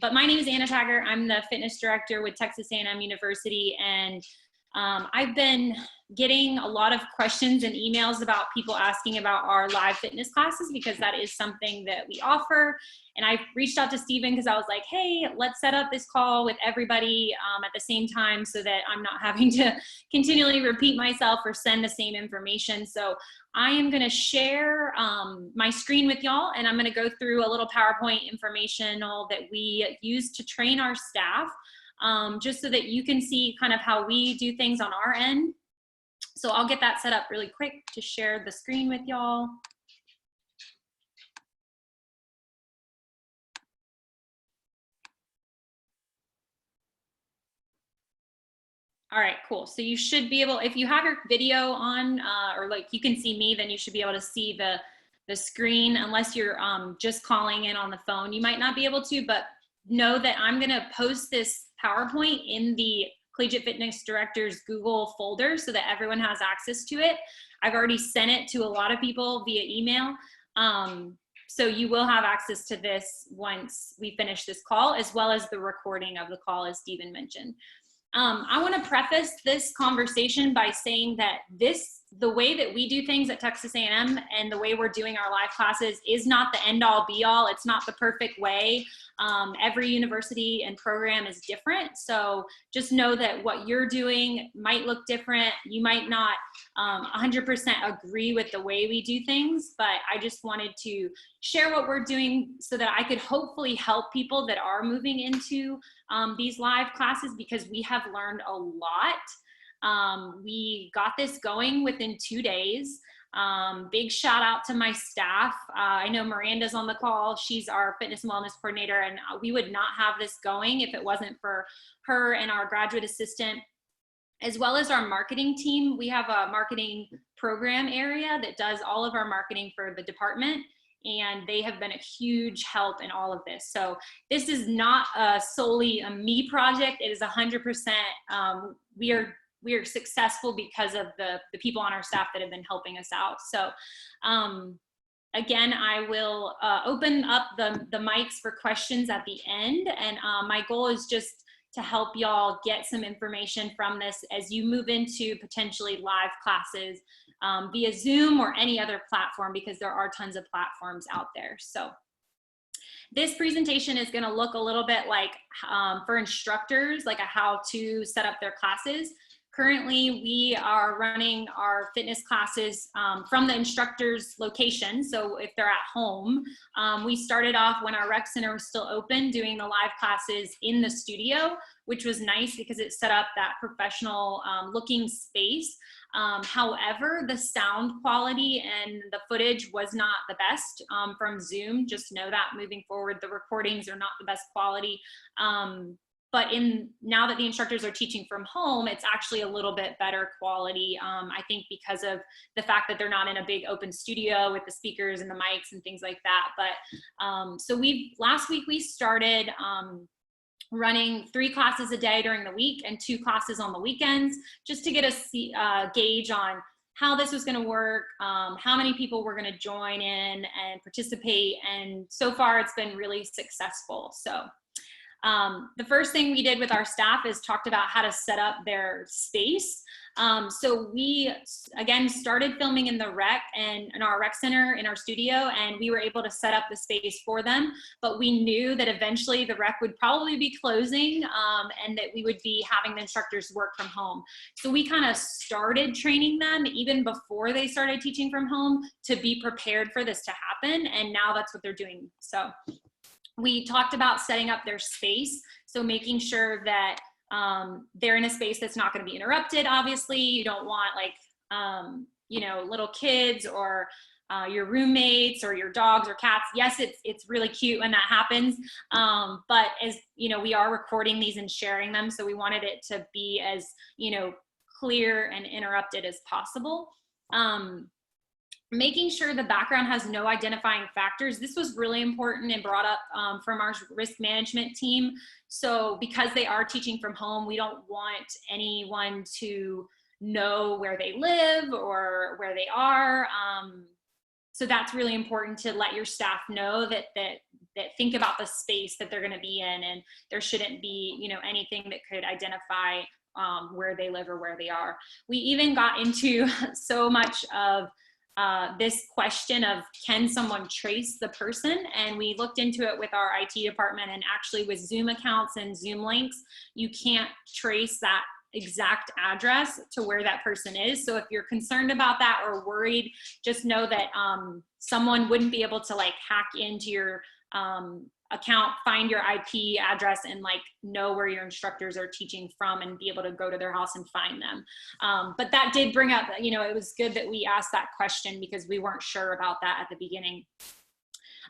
But my name is Anna Taggart. I'm the fitness director with Texas A&M University, and I've been getting a lot of questions and emails about people asking about our live fitness classes, because that is something that we offer. And I reached out to Stephen because I was like, hey, let's set up this call with everybody at the same time so that I'm not having to continually repeat myself or send the same information. So I am going to share my screen with y'all, and I'm going to go through a little PowerPoint informational that we use to train our staff, just so that you can see kind of how we do things on our end. So I'll get that set up really quick to share the screen with y'all. All right, cool. So you should be able, if you have your video on, or like you can see me, then you should be able to see the screen, unless you're just calling in on the phone. You might not be able to, but know that I'm gonna post this PowerPoint in the Collegiate Fitness Director's Google folder so that everyone has access to it. I've already sent it to a lot of people via email. So you will have access to this once we finish this call, as well as the recording of the call, as Stephen mentioned. I want to preface this conversation by saying that the way that we do things at Texas A&M and the way we're doing our live classes is not the end all be all. It's not the perfect way. Every university and program is different. So just know that what you're doing might look different. You might not 100% agree with the way we do things, but I just wanted to share what we're doing so that I could hopefully help people that are moving into these live classes, because we have learned a lot. We got this going within 2 days. Big shout out to my staff. I know Miranda's on the call. She's our fitness and wellness coordinator, and we would not have this going if it wasn't for her and our graduate assistant, as well as our marketing team. We have a marketing program area that does all of our marketing for the department, and they have been a huge help in all of this. So this is not solely a me project. It is 100%, we are successful because of the people on our staff that have been helping us out. So again, I will open up the mics for questions at the end. And my goal is just to help y'all get some information from this as you move into potentially live classes via Zoom or any other platform, because there are tons of platforms out there. So this presentation is going to look a little bit like for instructors, like a how to set up their classes. Currently, we are running our fitness classes from the instructor's location. So if they're at home, we started off when our rec center was still open doing the live classes in the studio, which was nice because it set up that professional looking space. However, the sound quality and the footage was not the best from Zoom. Just know that moving forward, the recordings are not the best quality. But now that the instructors are teaching from home, it's actually a little bit better quality. I think because of the fact that they're not in a big open studio with the speakers and the mics and things like that. But so last week we started running 3 classes a day during the week and 2 classes on the weekends, just to get a gauge on how this was going to work, how many people were going to join in and participate. And so far it's been really successful. So the first thing we did with our staff is talked about how to set up their space. So we, again, started filming in the rec and in our rec center in our studio, and we were able to set up the space for them. But we knew that eventually the rec would probably be closing and that we would be having the instructors work from home. So we kind of started training them even before they started teaching from home to be prepared for this to happen. And now that's what they're doing. So we talked about setting up their space. So making sure that they're in a space that's not going to be interrupted. Obviously, you don't want like, you know, little kids or your roommates or your dogs or cats. Yes, it's really cute when that happens. But as you know, we are recording these and sharing them. So we wanted it to be as, you know, clear and interrupted as possible. Making sure the background has no identifying factors. This was really important and brought up from our risk management team. So because they are teaching from home, we don't want anyone to know where they live or where they are. So that's really important to let your staff know that that think about the space that they're going to be in, and there shouldn't be, you know, anything that could identify where they live or where they are. We even got into so much of this question of, can someone trace the person? And we looked into it with our IT department, and actually with Zoom accounts and Zoom links, you can't trace that exact address to where that person is. So if you're concerned about that or worried, just know that someone wouldn't be able to like hack into your account, find your IP address, and like know where your instructors are teaching from and be able to go to their house and find them. But that did bring up, you know, it was good that we asked that question because we weren't sure about that at the beginning.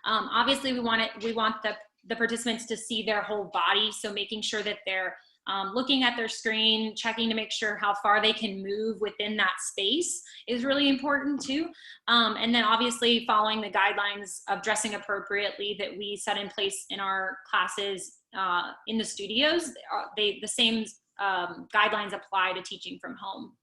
Obviously we want the participants to see their whole body. So making sure that they're looking at their screen, checking to make sure how far they can move within that space is really important too. And then obviously following the guidelines of dressing appropriately that we set in place in our classes in the studios. The same guidelines apply to teaching from home.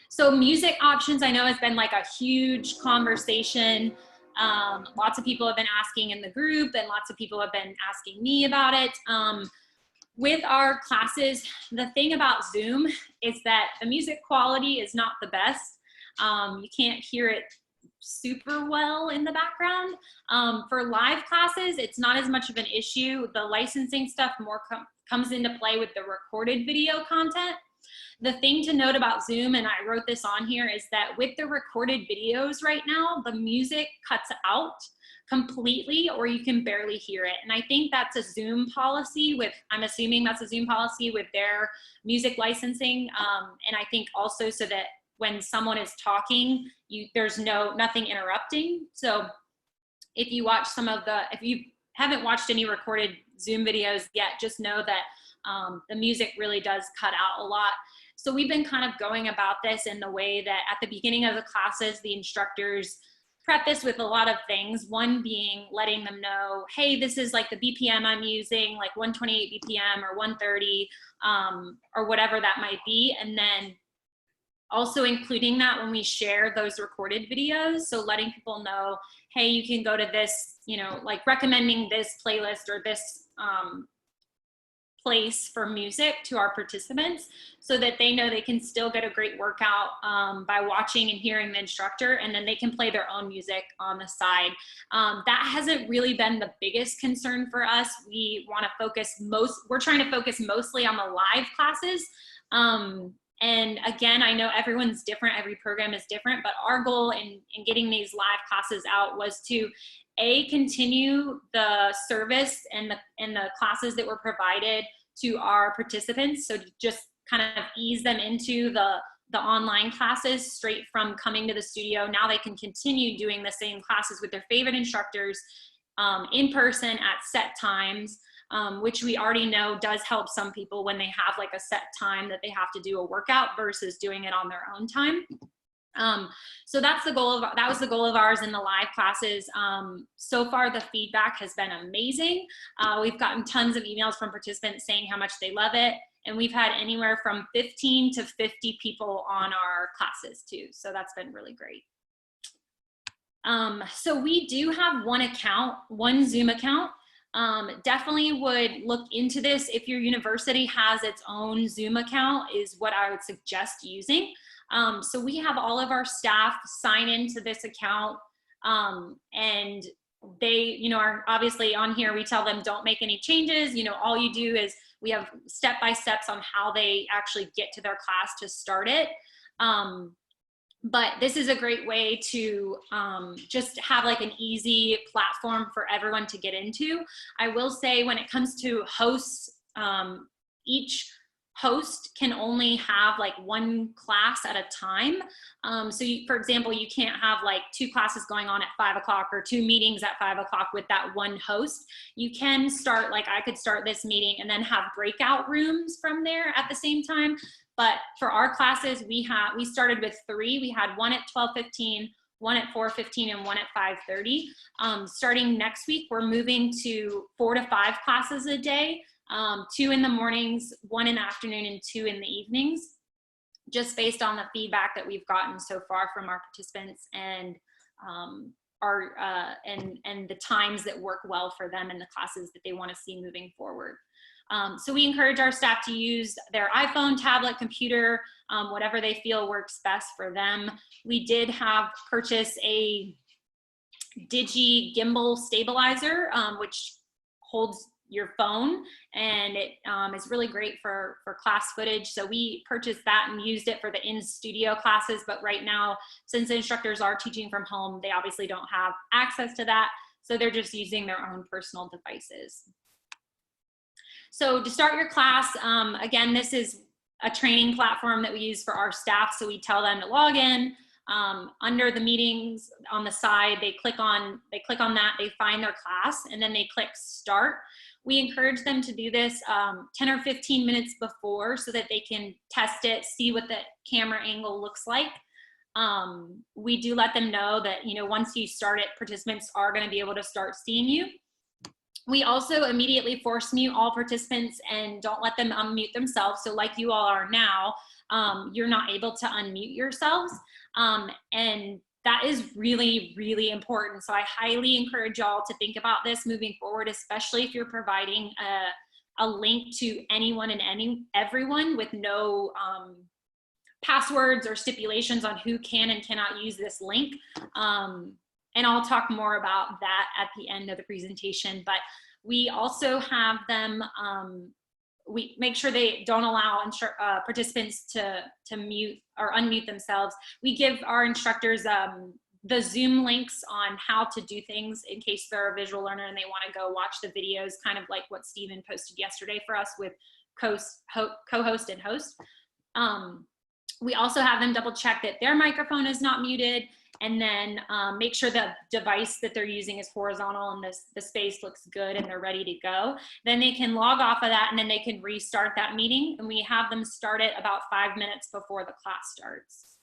So music options, I know, has been like a huge conversation. Lots of people have been asking in the group, and lots of people have been asking me about it. With our classes, the thing about Zoom is that the music quality is not the best. You can't hear it super well in the background. For live classes, it's not as much of an issue. The licensing stuff more comes into play with the recorded video content. The thing to note about Zoom, and I wrote this on here, is that with the recorded videos right now, the music cuts out completely, or you can barely hear it. And I think that's a Zoom policy with, I'm assuming that's a Zoom policy with their music licensing. And I think also so that when someone is talking, there's nothing interrupting. So if you watch if you haven't watched any recorded Zoom videos yet, just know that the music really does cut out a lot. So we've been kind of going about this in the way that at the beginning of the classes, the instructors preface with a lot of things. One being letting them know, hey, this is like the BPM I'm using, like 128 BPM or 130 or whatever that might be. And then also including that when we share those recorded videos. So letting people know, hey, you can go to this, you know, like recommending this playlist or this place for music to our participants, so that they know they can still get a great workout by watching and hearing the instructor, and then they can play their own music on the side. That hasn't really been the biggest concern for us. We want to focus we're trying to focus mostly on the live classes. And again, I know everyone's different, every program is different, but our goal in getting these live classes out was to continue the service and the classes that were provided to our participants. So to just kind of ease them into the online classes straight from coming to the studio. Now they can continue doing the same classes with their favorite instructors in person at set times, which we already know does help some people when they have like a set time that they have to do a workout versus doing it on their own time. So that was the goal of ours in the live classes. So far the feedback has been amazing. We've gotten tons of emails from participants saying how much they love it. And we've had anywhere from 15 to 50 people on our classes too. So that's been really great. So we do have one Zoom account. Definitely would look into this. If your university has its own Zoom account, is what I would suggest using. So we have all of our staff sign into this account, and they, you know, are obviously on here. We tell them don't make any changes. You know, all you do is we have step-by-steps on how they actually get to their class to start it. But this is a great way to just have like an easy platform for everyone to get into. I will say when it comes to hosts, each host can only have like one class at a time. So for example, you can't have like 2 classes going on at 5 o'clock or 2 meetings at 5 o'clock with that one host. You can start, like I could start this meeting and then have breakout rooms from there at the same time. But for our classes, we started with 3. We had one at 12:15, one at 4:15, and one at 5:30. Starting next week, we're moving to 4 to 5 classes a day. 2 in the mornings, 1 in the afternoon, and 2 in the evenings, just based on the feedback that we've gotten so far from our participants and and the times that work well for them in the classes that they want to see moving forward. So we encourage our staff to use their iPhone, tablet, computer, whatever they feel works best for them. We did purchase a Digi gimbal stabilizer, which holds your phone, and it is really great for class footage. So we purchased that and used it for the in-studio classes, but right now, since the instructors are teaching from home, they obviously don't have access to that, so they're just using their own personal devices. So to start your class, again, this is a training platform that we use for our staff, so we tell them to log in. Under the meetings on the side, they click on that, they find their class, and then they click start. We encourage them to do this 10 or 15 minutes before so that they can test it, see what the camera angle looks like. We do let them know that, you know, once you start it, participants are going to be able to start seeing you. We also immediately force mute all participants and don't let them unmute themselves. So like you all are now, you're not able to unmute yourselves. And that is really, really important. So I highly encourage y'all to think about this moving forward, especially if you're providing a link to anyone and everyone with no passwords or stipulations on who can and cannot use this link. And I'll talk more about that at the end of the presentation, but we also have them, we make sure they don't allow participants to mute or unmute themselves. We give our instructors the Zoom links on how to do things in case they're a visual learner and they want to go watch the videos, kind of like what Stephen posted yesterday for us with co-host and host. We also have them double check that their microphone is not muted, and then make sure the device that they're using is horizontal and the space looks good and they're ready to go. Then they can log off of that and then they can restart that meeting, and we have them start it about 5 minutes before the class starts.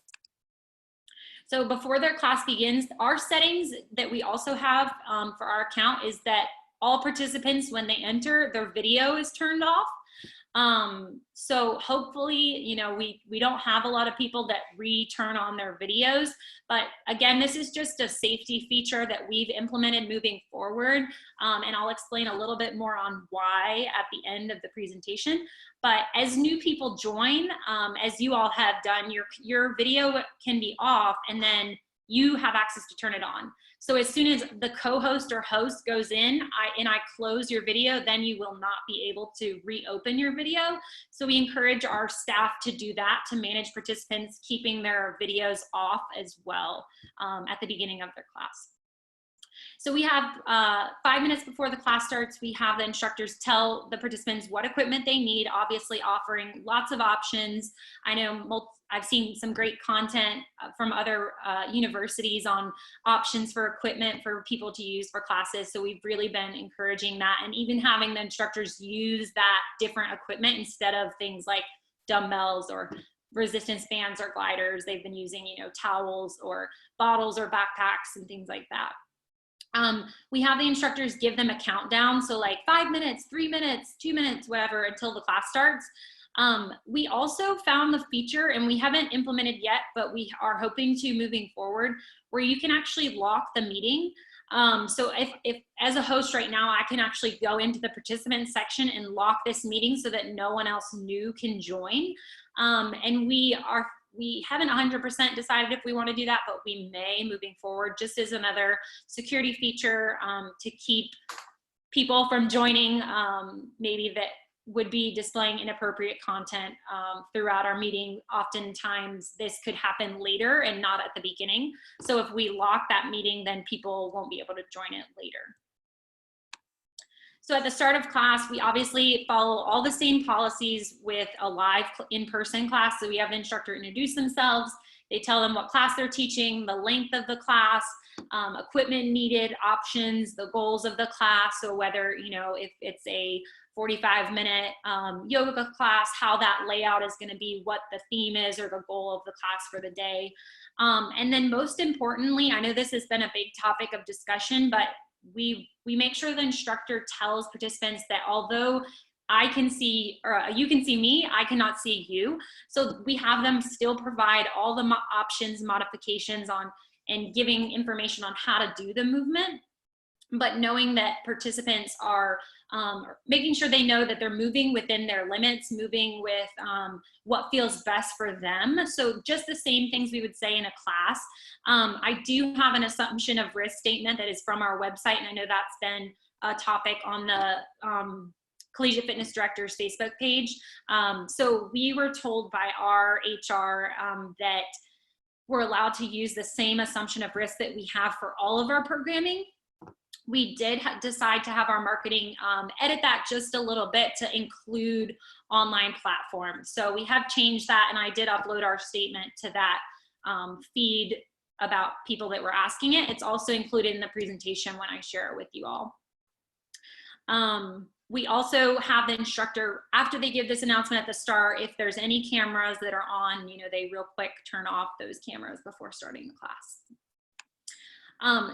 So before their class begins, our settings that we also have for our account is that all participants, when they enter, their video is turned off. So hopefully, you know, we don't have a lot of people that return on their videos, but again, this is just a safety feature that we've implemented moving forward. And I'll explain a little bit more on why at the end of the presentation. But as new people join, as you all have done, your video can be off and then you have access to turn it on. So as soon as the co-host or host goes in and I close your video, then you will not be able to reopen your video. So we encourage our staff to do that, to manage participants, keeping their videos off as well at the beginning of their class. So we have 5 minutes before the class starts, we have the instructors tell the participants what equipment they need, obviously offering lots of options. I know I've seen some great content from other universities on options for equipment for people to use for classes. So we've really been encouraging that, and even having the instructors use that different equipment instead of things like dumbbells or resistance bands or gliders. They've been using, you know, towels or bottles or backpacks and things like that. We have the instructors give them a countdown. So like 5 minutes, 3 minutes, 2 minutes, whatever, until the class starts. We also found the feature, and we haven't implemented yet, but we are hoping to moving forward, where you can actually lock the meeting. So if as a host right now, I can actually go into the participant section and lock this meeting so that no one else new can join. And we haven't 100% decided if we want to do that, but we may moving forward, just as another security feature to keep people from joining, maybe that would be displaying inappropriate content throughout our meeting. Oftentimes this could happen later and not at the beginning. So if we lock that meeting, then people won't be able to join it later. So at the start of class, we obviously follow all the same policies with a live in-person class. So we have the instructor introduce themselves. They tell them what class they're teaching, the length of the class, equipment needed, options, the goals of the class. So whether, you know, if it's a 45-minute yoga class, how that layout is going to be, what the theme is or the goal of the class for the day. And then most importantly, I know this has been a big topic of discussion, but we make sure the instructor tells participants that although I can see, or you can see me, I cannot see you. So we have them still provide all the options, modifications on and giving information on how to do the movement, but knowing that participants are making sure they know that they're moving within their limits, moving with what feels best for them. So just the same things we would say in a class. I do have an assumption of risk statement that is from our website, and I know that's been a topic on the Collegiate Fitness Director's Facebook page. So we were told by our HR that we're allowed to use the same assumption of risk that we have for all of our programming. We did decide to have our marketing edit that just a little bit to include online platforms. So we have changed that, and I did upload our statement to that feed about people that were asking it. It's also included in the presentation when I share it with you all. We also have the instructor, after they give this announcement at the start, if there's any cameras that are on, you know, they real quick turn off those cameras before starting the class.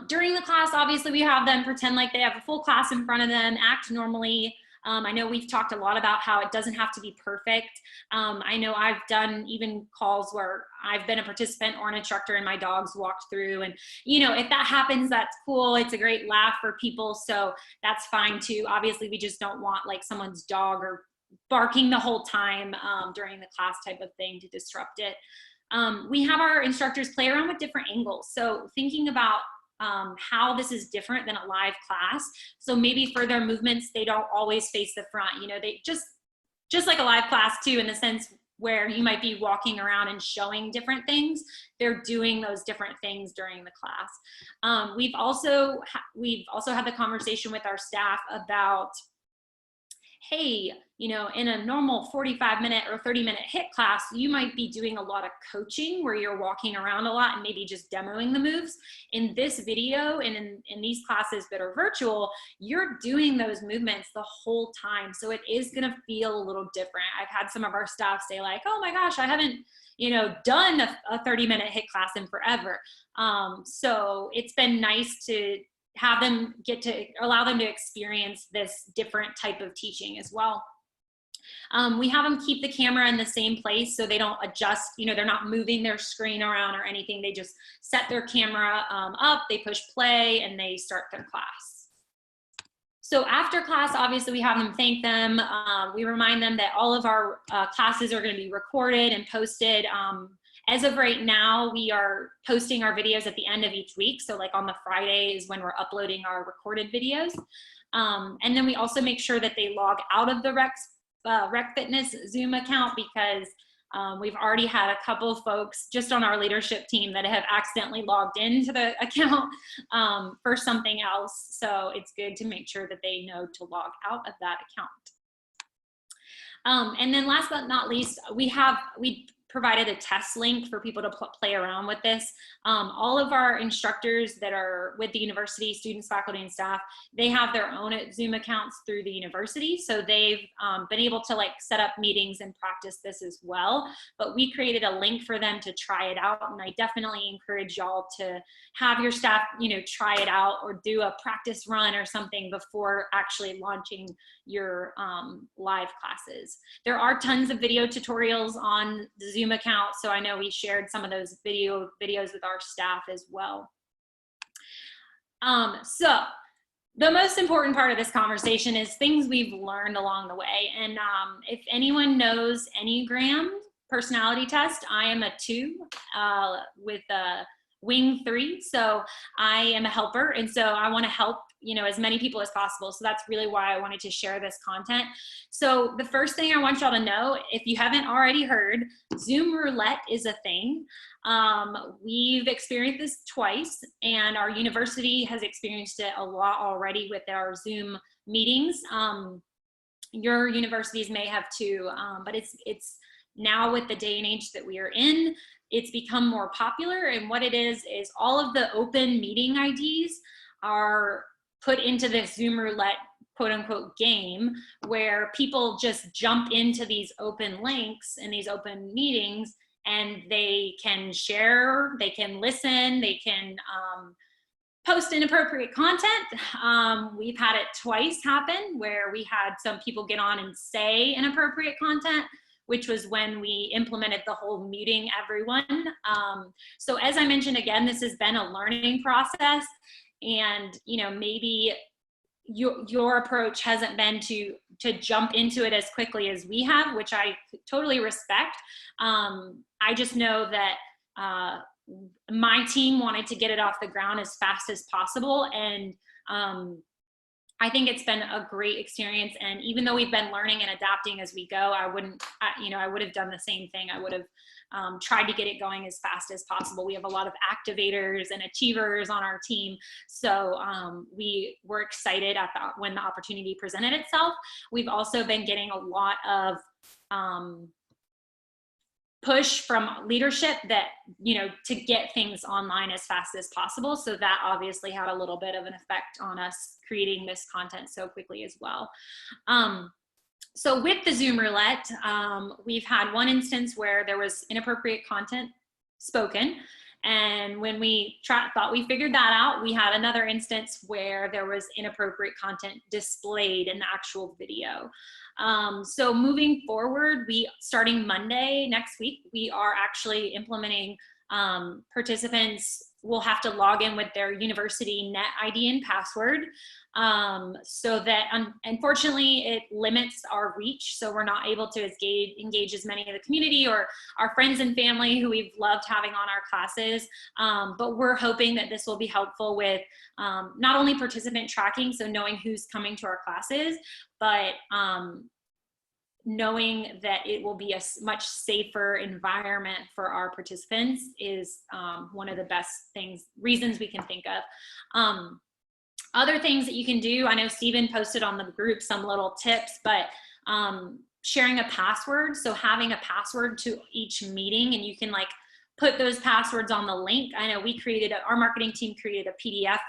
During the class, obviously we have them pretend like they have a full class in front of them, act normally. I know we've talked a lot about how it doesn't have to be perfect. I know I've done even calls where I've been a participant or an instructor and my dogs walked through, and you know, if that happens, that's cool. It's a great laugh for people, so that's fine too. Obviously we just don't want like someone's dog or barking the whole time during the class type of thing to disrupt it. We have our instructors play around with different angles. So thinking about how this is different than a live class. So maybe for their movements, they don't always face the front. You know, they just like a live class too, in the sense where you might be walking around and showing different things. They're doing those different things during the class. We've also had the conversation with our staff about, hey, you know, in a normal 45-minute or 30-minute HIIT class, you might be doing a lot of coaching where you're walking around a lot and maybe just demoing the moves. In this video and in these classes that are virtual, you're doing those movements the whole time. So it is gonna feel a little different. I've had some of our staff say like, oh my gosh, I haven't, you know, done a 30-minute HIIT class in forever. So it's been nice to have them allow them to experience this different type of teaching as well. We have them keep the camera in the same place so they don't adjust, you know, they're not moving their screen around or anything. They just set their camera up, they push play, and they start their class. So after class, obviously we have them thank them. We remind them that all of our classes are going to be recorded and posted. As of right now, we are posting our videos at the end of each week. So like on the Friday is when we're uploading our recorded videos. And then we also make sure that they log out of the Rec Fitness Zoom account, because we've already had a couple of folks just on our leadership team that have accidentally logged into the account for something else. So it's good to make sure that they know to log out of that account. And then last but not least, we provided a test link for people to play around with this. All of our instructors that are with the university, students, faculty, and staff, they have their own Zoom accounts through the university. So they've been able to like set up meetings and practice this as well. But we created a link for them to try it out. And I definitely encourage y'all to have your staff, you know, try it out or do a practice run or something before actually launching your live classes. There are tons of video tutorials on the Zoom account, so I know we shared some of those videos with our staff as well. So the most important part of this conversation is things we've learned along the way. And if anyone knows Enneagram personality test, I am a 2 with a wing 3. So I am a helper. And so I want to help, you know, as many people as possible. So that's really why I wanted to share this content. So the first thing I want y'all to know, if you haven't already heard, Zoom roulette is a thing. We've experienced this twice, and our university has experienced it a lot already with our Zoom meetings. Your universities may have too, but it's now with the day and age that we are in, it's become more popular. And what it is all of the open meeting IDs are put into this Zoom roulette quote unquote game, where people just jump into these open links and these open meetings, and they can share, they can listen, they can post inappropriate content. We've had it twice happen where we had some people get on and say inappropriate content, which was when we implemented the whole muting everyone. So as I mentioned, again, this has been a learning process, and maybe your approach hasn't been to jump into it as quickly as we have, which I totally respect. I just know that my team wanted to get it off the ground as fast as possible, and I think it's been a great experience. And even though we've been learning and adapting as we go, I would have done the same thing. I would have tried to get it going as fast as possible. We have a lot of activators and achievers on our team, so we were excited when the opportunity presented itself. We've also been getting a lot of push from leadership that, to get things online as fast as possible. So that obviously had a little bit of an effect on us creating this content so quickly as well. So with the Zoom roulette, we've had one instance where there was inappropriate content spoken. And when we thought we figured that out, we had another instance where there was inappropriate content displayed in the actual video. So moving forward, starting Monday next week, we are actually implementing participants will have to log in with their university net ID and password, so that unfortunately it limits our reach. So we're not able to engage as many of the community or our friends and family who we've loved having on our classes. But we're hoping that this will be helpful with not only participant tracking, so knowing who's coming to our classes, but knowing that it will be a much safer environment for our participants is one of the best reasons we can think of. Other things that you can do, I know Stephen posted on the group some little tips, but sharing a password. So having a password to each meeting, and you can put those passwords on the link. I know our marketing team created a PDF,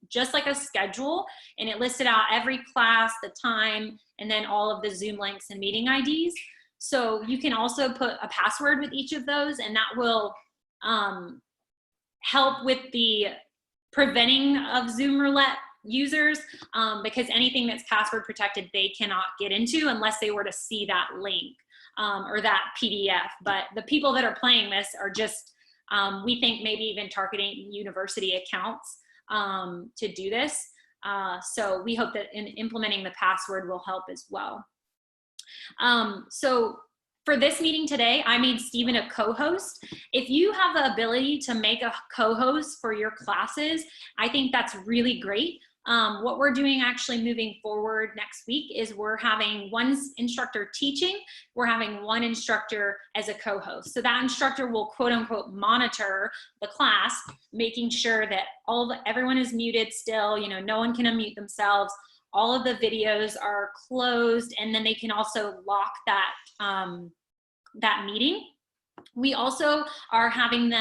just like a schedule, and it listed out every class, the time, and then all of the Zoom links and meeting IDs. So you can also put a password with each of those, and that will help with the preventing of Zoom roulette users, because anything that's password protected, they cannot get into unless they were to see that link. Or that PDF, but the people that are playing this are just, we think maybe even targeting university accounts to do this. So we hope that in implementing the password will help as well. So for this meeting today, I made Stephen a co-host. If you have the ability to make a co-host for your classes, I think that's really great. What we're doing actually moving forward next week is we're having one instructor teaching, we're having one instructor as a co-host. So that instructor will quote unquote monitor the class, making sure that everyone is muted still, no one can unmute themselves. All of the videos are closed, and then they can also lock that, that meeting. We also are having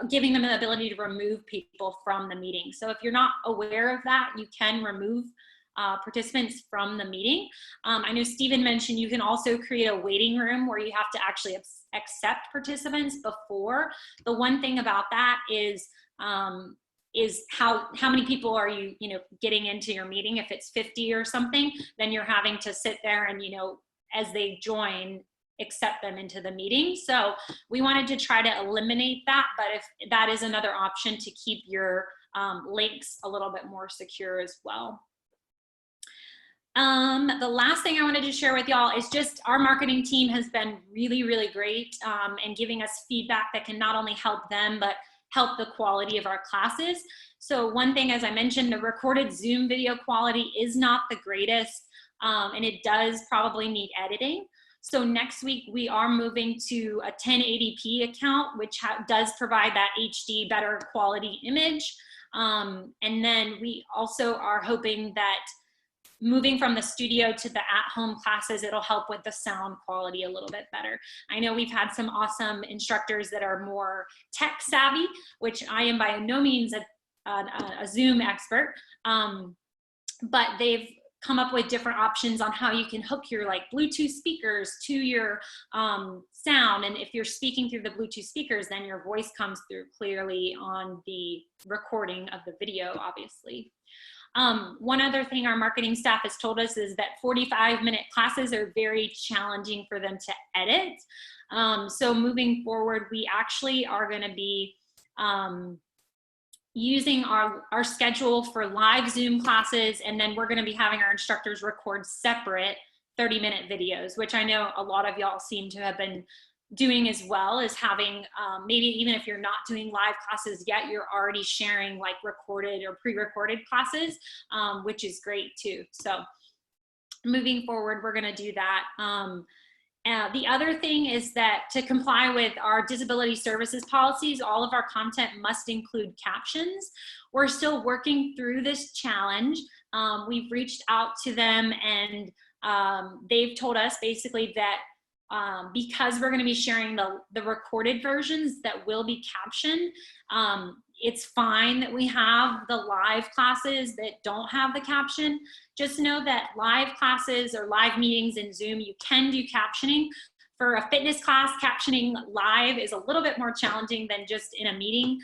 giving them the ability to remove people from the meeting. So if you're not aware of that, you can remove participants from the meeting. I know Stephen mentioned you can also create a waiting room where you have to actually accept participants before. The one thing about that is how many people are you getting into your meeting. If it's 50 or something, then you're having to sit there and as they join, accept them into the meeting. So we wanted to try to eliminate that, but if that is another option to keep your links a little bit more secure as well. The last thing I wanted to share with y'all is just our marketing team has been really, really great and giving us feedback that can not only help them, but help the quality of our classes. So one thing, as I mentioned, the recorded Zoom video quality is not the greatest, and it does probably need editing. So next week we are moving to a 1080p account, which does provide that HD better quality image. And then we also are hoping that moving from the studio to the at-home classes, it'll help with the sound quality a little bit better. I know we've had some awesome instructors that are more tech savvy, which I am by no means a Zoom expert, but they've come up with different options on how you can hook your Bluetooth speakers to your sound. And if you're speaking through the Bluetooth speakers, then your voice comes through clearly on the recording of the video, obviously. One other thing our marketing staff has told us is that 45-minute classes are very challenging for them to edit. So moving forward, we actually are going to be using our schedule for live Zoom classes, and then we're going to be having our instructors record separate 30-minute videos, which I know a lot of y'all seem to have been doing as well, as having maybe even if you're not doing live classes yet, you're already sharing like recorded or pre-recorded classes, which is great too. So moving forward, we're going to do that. The other thing is that to comply with our disability services policies, all of our content must include captions. We're still working through this challenge. We've reached out to them, and they've told us basically that because we're going to be sharing the recorded versions that will be captioned, it's fine that we have the live classes that don't have the caption. Just know that live classes or live meetings in Zoom, you can do captioning. For a fitness class, captioning live is a little bit more challenging than just in a meeting.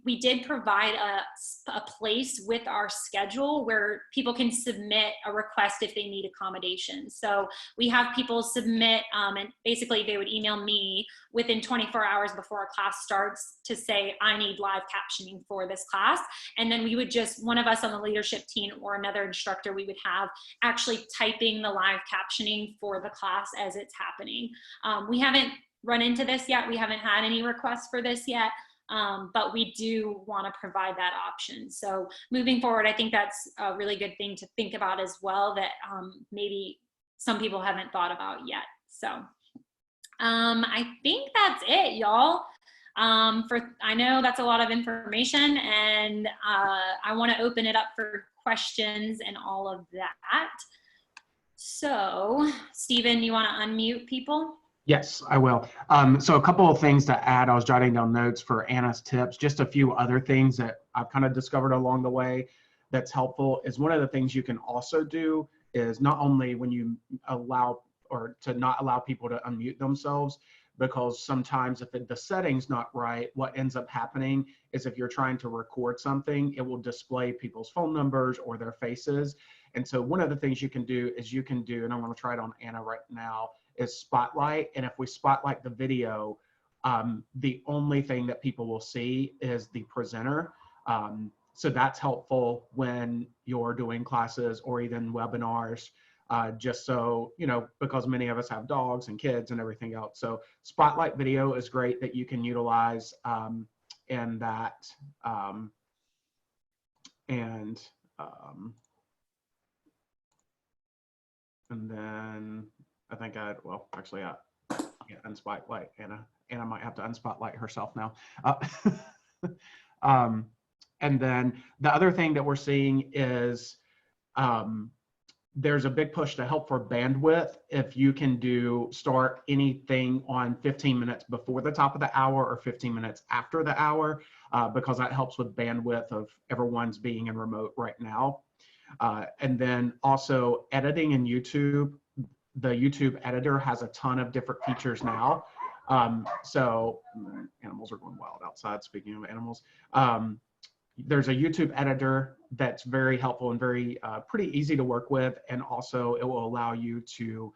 We did provide a place with our schedule where people can submit a request if they need accommodations. So we have people submit, and basically they would email me within 24 hours before a class starts to say, I need live captioning for this class. And then we would just, one of us on the leadership team or another instructor, we would have actually typing the live captioning for the class as it's happening. We haven't run into this yet. We haven't had any requests for this yet. But we do want to provide that option. So moving forward, I think that's a really good thing to think about as well, that maybe some people haven't thought about yet. So I think that's it, y'all. I know that's a lot of information, and I want to open it up for questions and all of that. So Stephen, you want to unmute people? Yes, I will. So a couple of things to add. I was jotting down notes for Anna's tips. Just a few other things that I've kind of discovered along the way that's helpful is one of the things you can also do is not only when you allow or to not allow people to unmute themselves, because sometimes if the setting's not right, what ends up happening is if you're trying to record something, it will display people's phone numbers or their faces. And so one of the things you can do is and I'm going to try it on Anna right now, is spotlight. And if we spotlight the video, the only thing that people will see is the presenter. So that's helpful when you're doing classes or even webinars, just so, you know, because many of us have dogs and kids and everything else. So spotlight video is great that you can utilize in that. And then I think I can't unspotlight Anna. Anna might have to unspotlight herself now. And then the other thing that we're seeing is there's a big push to help for bandwidth. If you can start anything on 15 minutes before the top of the hour or 15 minutes after the hour, because that helps with bandwidth of everyone's being in remote right now. And then also editing in YouTube. The YouTube editor has a ton of different features now. So animals are going wild outside, speaking of animals. There's a YouTube editor that's very helpful and very pretty easy to work with. And also it will allow you to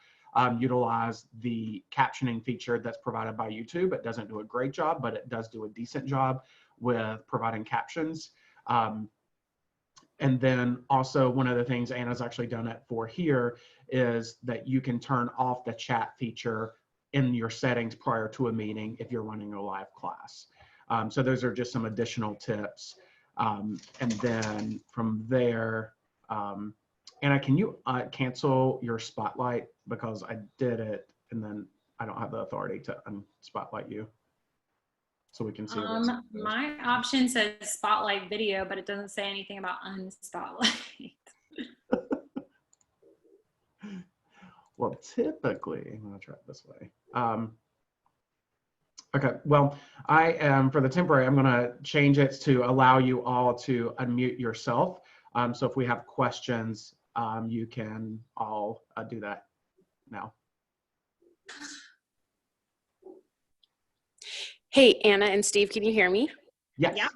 utilize the captioning feature that's provided by YouTube. It doesn't do a great job, but it does do a decent job with providing captions. And then also one of the things Anna's actually done it for here is that you can turn off the chat feature in your settings prior to a meeting if you're running a live class. So those are just some additional tips. And then from there, Anna, can you cancel your spotlight, because I did it and then I don't have the authority to unspotlight you. So we can see. My option says spotlight video, but it doesn't say anything about unspotlight. Well, typically, I'm gonna try it this way. Okay, well, for the temporary, I'm gonna change it to allow you all to unmute yourself. So if we have questions, you can all do that now. Hey, Anna and Steve, can you hear me? Yes. Yeah.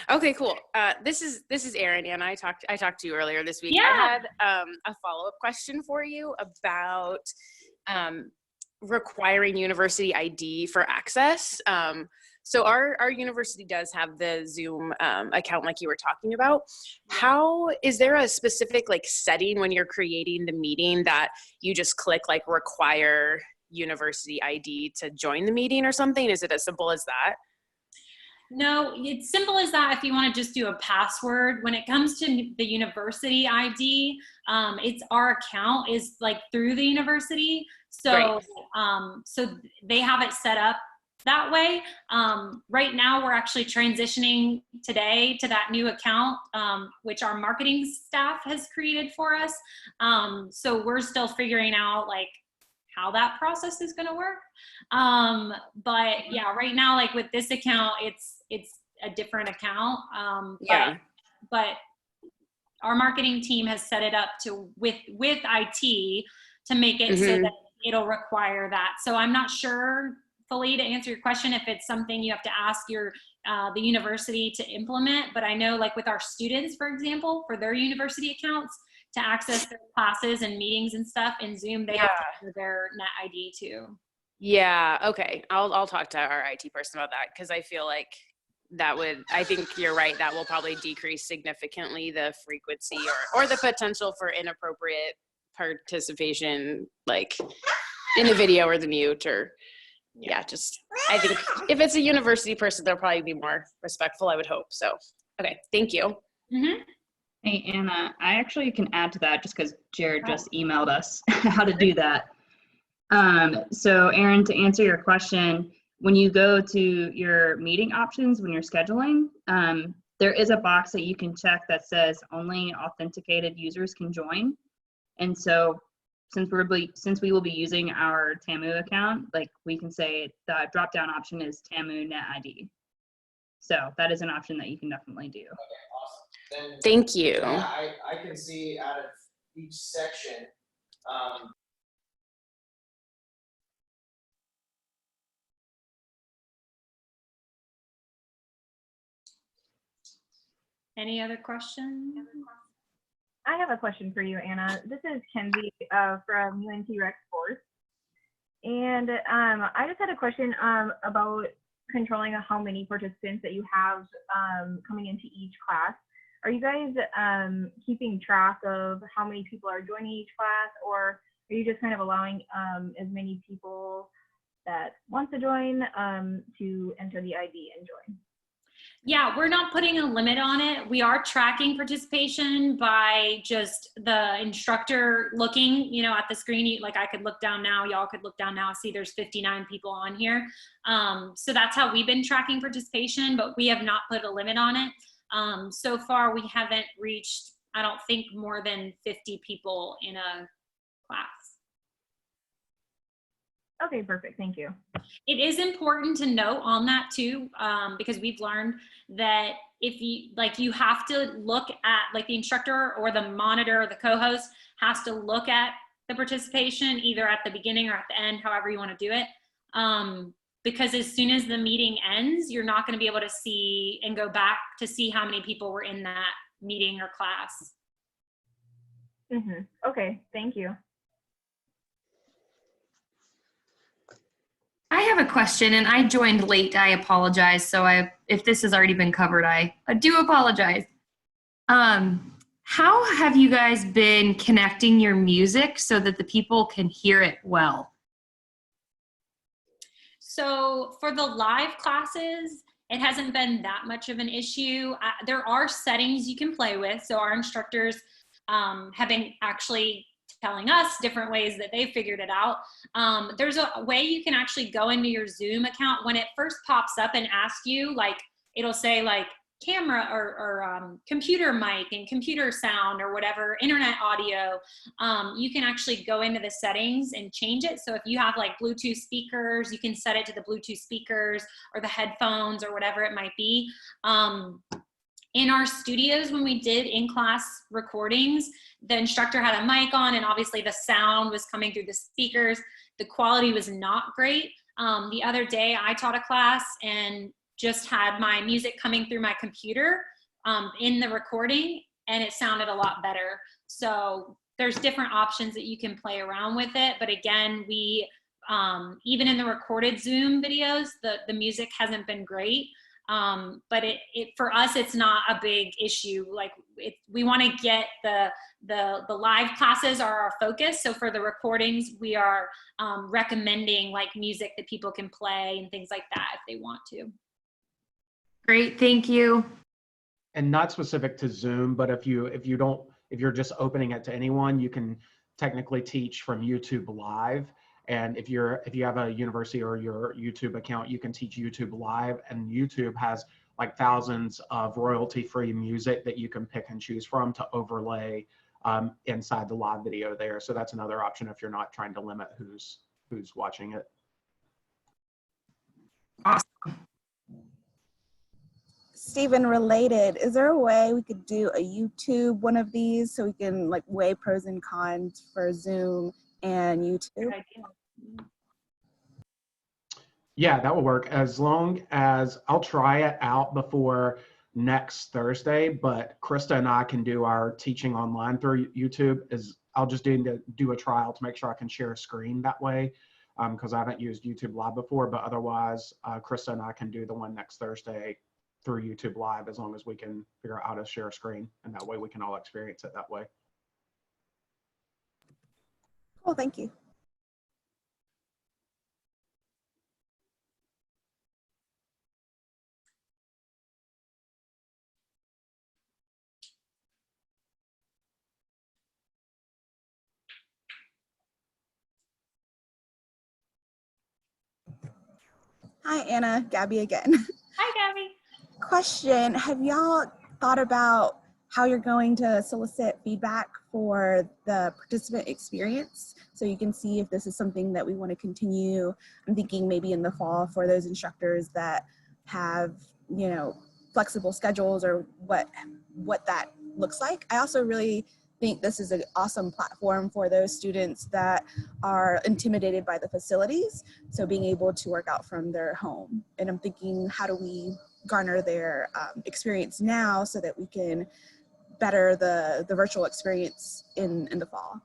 Okay, cool. This is Erin, and I talked to you earlier this week. Yeah. I had a follow-up question for you about requiring university ID for access. So our university does have the Zoom account like you were talking about. How is there a specific like setting when you're creating the meeting that you just click like require university ID to join the meeting or something? Is it as simple as that? No, it's simple as that if you want to just do a password. When it comes to the university ID, it's our account is like through the university. So, so they have it set up that way. Right now we're actually transitioning today to that new account, which our marketing staff has created for us. So we're still figuring out like how that process is going to work. But yeah, right now, like with this account, it's a different account. But our marketing team has set it up to with IT to make it so that it'll require that. So I'm not sure fully to answer your question if it's something you have to ask your the university to implement. But I know like with our students, for example, for their university accounts, to access their classes and meetings and stuff in Zoom, they have to enter their net ID too. Yeah. Okay. I'll talk to our IT person about that because I feel like I think you're right. That will probably decrease significantly the frequency or the potential for inappropriate participation, like in the video or the mute or just, I think if it's a university person, they'll probably be more respectful, I would hope. So, okay. Thank you. Mm-hmm. Hey, Anna, I actually can add to that just because Jared just emailed us how to do that. So Erin, to answer your question, when you go to your meeting options, when you're scheduling, there is a box that you can check that says only authenticated users can join. And so since we will be using our TAMU account, like we can say the drop-down option is TAMU net ID. So that is an option that you can definitely do. Okay, awesome. Then, thank you. Yeah, I can see out of each section, Any other questions? I have a question for you, Anna. This is Kenzie from UNT Rec Sports. And I just had a question about controlling how many participants that you have coming into each class. Are you guys keeping track of how many people are joining each class, or are you just kind of allowing as many people that want to join to enter the ID and join? Yeah, we're not putting a limit on it. We are tracking participation by just the instructor looking, at the screen. Like I could look down now, y'all could look down now, see there's 59 people on here. So that's how we've been tracking participation, but we have not put a limit on it. So far, we haven't reached, I don't think, more than 50 people in a class. Okay, perfect. Thank you. It is important to note on that too, because we've learned that if you have to look at, like the instructor or the monitor or the co-host has to look at the participation either at the beginning or at the end, however you want to do it. Because as soon as the meeting ends, you're not going to be able to see and go back to see how many people were in that meeting or class. Okay, thank you. I have a question, and I joined late. I apologize. So if this has already been covered, I do apologize. How have you guys been connecting your music so that the people can hear it well? So for the live classes, it hasn't been that much of an issue. There are settings you can play with. So our instructors have been actually telling us different ways that they figured it out. There's a way you can actually go into your Zoom account. When it first pops up and asks you, like, it'll say like camera or computer mic and computer sound or whatever, internet audio. You can actually go into the settings and change it. So if you have like Bluetooth speakers, you can set it to the Bluetooth speakers or the headphones or whatever it might be. In our studios, when we did in-class recordings, the instructor had a mic on and obviously the sound was coming through the speakers. The quality was not great. The other day I taught a class and just had my music coming through my computer in the recording, and it sounded a lot better. So there's different options that you can play around with it. But again, we, even in the recorded Zoom videos, the music hasn't been great. But for us, it's not a big issue. Like we want to get the live classes are our focus. So for the recordings, we are recommending like music that people can play and things like that if they want to. Great, thank you. And not specific to Zoom, but if you're just opening it to anyone, you can technically teach from YouTube Live. And if you have a university or your YouTube account, you can teach YouTube Live, and YouTube has like thousands of royalty-free music that you can pick and choose from to overlay inside the live video there. So that's another option if you're not trying to limit who's watching it. Awesome. Stephen, related, is there a way we could do a YouTube one of these so we can like weigh pros and cons for Zoom and YouTube? Yeah, that will work, as long as I'll try it out before next Thursday, but Krista and I can do our teaching online through YouTube. I'll just do a trial to make sure I can share a screen that way, because I haven't used YouTube Live before, but otherwise Krista and I can do the one next Thursday through YouTube Live, as long as we can figure out how to share a screen, and that way we can all experience it that way. Cool, thank you. Hi, Anna, Gabby again. Hi, Gabby. Question, have y'all thought about how you're going to solicit feedback for the participant experience? So you can see if this is something that we want to continue. I'm thinking maybe in the fall for those instructors that have, you know, flexible schedules, or what that looks like. I also really think this is an awesome platform for those students that are intimidated by the facilities. So being able to work out from their home. And I'm thinking, how do we garner their experience now so that we can better the virtual experience in the fall?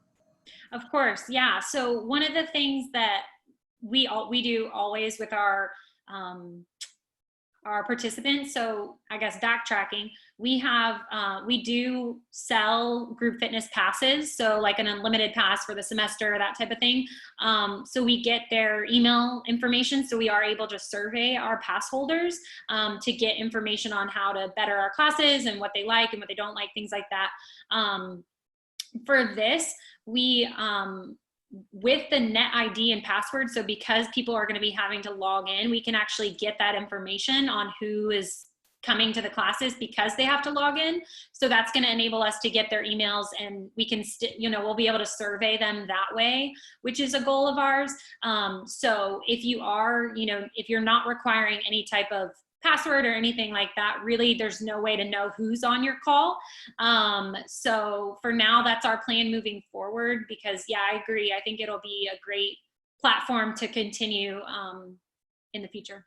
Of course, yeah. So one of the things that we do always with our participants, so I guess backtracking, we do sell group fitness passes, so like an unlimited pass for the semester, that type of thing. So we get their email information, so we are able to survey our pass holders to get information on how to better our classes and what they like and what they don't like, things like that. For this, we with the net ID and password, so because people are going to be having to log in, we can actually get that information on who is coming to the classes because they have to log in. So that's going to enable us to get their emails, and we can we'll be able to survey them that way, which is a goal of ours. So if you are, if you're not requiring any type of password or anything like that, really there's no way to know who's on your call. So for now, that's our plan moving forward, because yeah, I agree. I think it'll be a great platform to continue in the future.